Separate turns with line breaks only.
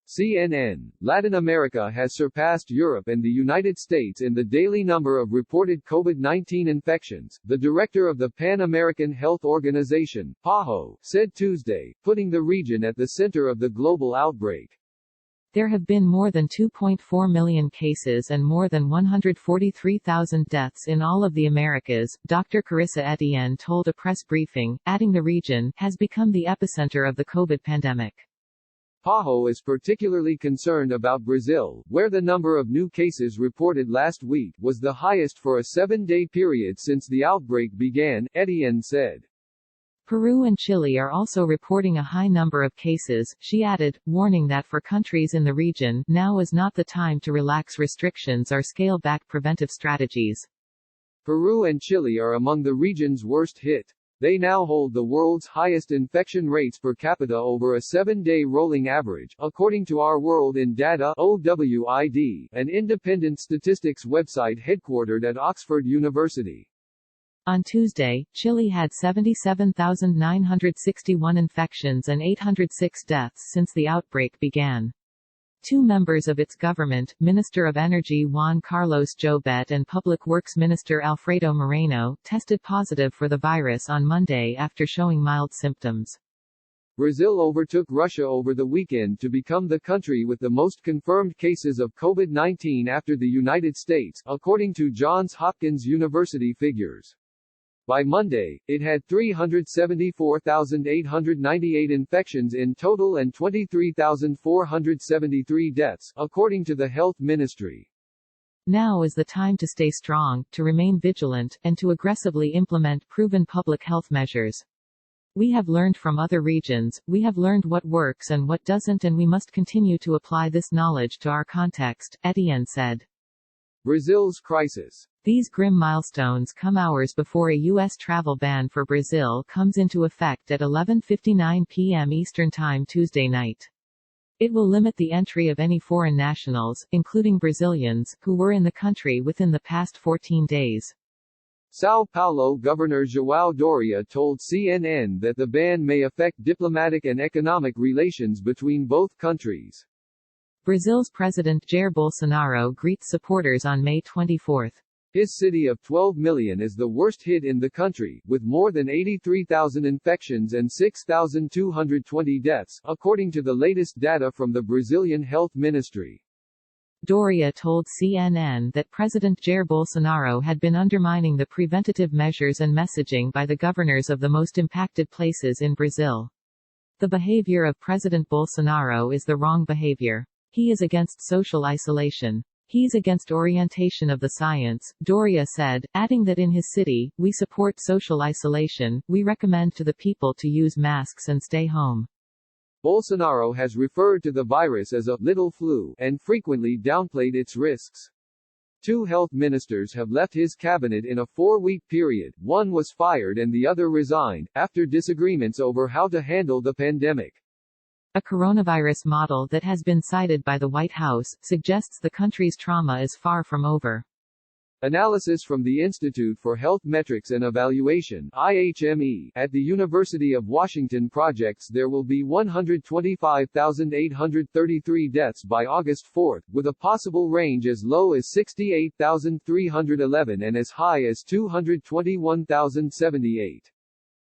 CNN, Latin America has surpassed Europe and the United States in the daily number of reported COVID-19 infections, the director of the Pan-American Health Organization, PAHO, said Tuesday, putting the region at the center of the global outbreak.
There have been more than 2.4 million cases and more than 143,000 deaths in all of the Americas, Dr. Carissa Etienne told a press briefing, adding the region has become the epicenter of the COVID pandemic.
PAHO is particularly concerned about Brazil, where the number of new cases reported last week was the highest for a 7-day period since the outbreak began, Etienne said.
Peru and Chile are also reporting a high number of cases, she added, warning that for countries in the region, now is not the time to relax restrictions or scale back preventive strategies.
Peru and Chile are among the region's worst hit. They now hold the world's highest infection rates per capita over a 7-day rolling average, according to Our World in Data (OWID), an independent statistics website headquartered at Oxford University.
On Tuesday, Chile had 77,961 infections and 806 deaths since the outbreak began. 2 members of its government, Minister of Energy Juan Carlos Jobet and Public Works Minister Alfredo Moreno, tested positive for the virus on Monday after showing mild symptoms.
Brazil overtook Russia over the weekend to become the country with the most confirmed cases of COVID-19 after the United States, according to Johns Hopkins University figures. By Monday, it had 374,898 infections in total and 23,473 deaths, according to the Health Ministry.
Now is the time to stay strong, to remain vigilant, and to aggressively implement proven public health measures. We have learned from other regions, we have learned what works and what doesn't, and we must continue to apply this knowledge to our context, Etienne said.
Brazil's crisis.
These grim milestones come hours before a U.S. travel ban for Brazil comes into effect at 11:59 p.m. Eastern Time Tuesday night. It will limit the entry of any foreign nationals, including Brazilians, who were in the country within the past 14 days.
São Paulo Governor João Doria told CNN that the ban may affect diplomatic and economic relations between both countries.
Brazil's President Jair Bolsonaro greets supporters on May 24.
His city of 12 million is the worst hit in the country, with more than 83,000 infections and 6,220 deaths, according to the latest data from the Brazilian Health Ministry.
Doria told CNN that President Jair Bolsonaro had been undermining the preventative measures and messaging by the governors of the most impacted places in Brazil. The behavior of President Bolsonaro is the wrong behavior. He is against social isolation. He's against orientation of the science, Doria said, adding that in his city, we support social isolation, we recommend to the people to use masks and stay home.
Bolsonaro has referred to the virus as a little flu and frequently downplayed its risks. 2 health ministers have left his cabinet in a 4-week period, one was fired and the other resigned, after disagreements over how to handle the pandemic. A coronavirus model that has been cited by the White House suggests the country's trauma is far from over. Analysis from the Institute for Health Metrics and Evaluation (IHME) at the University of Washington projects there will be 125,833 deaths by August 4, with a possible range as low as 68,311 and as high as 221,078.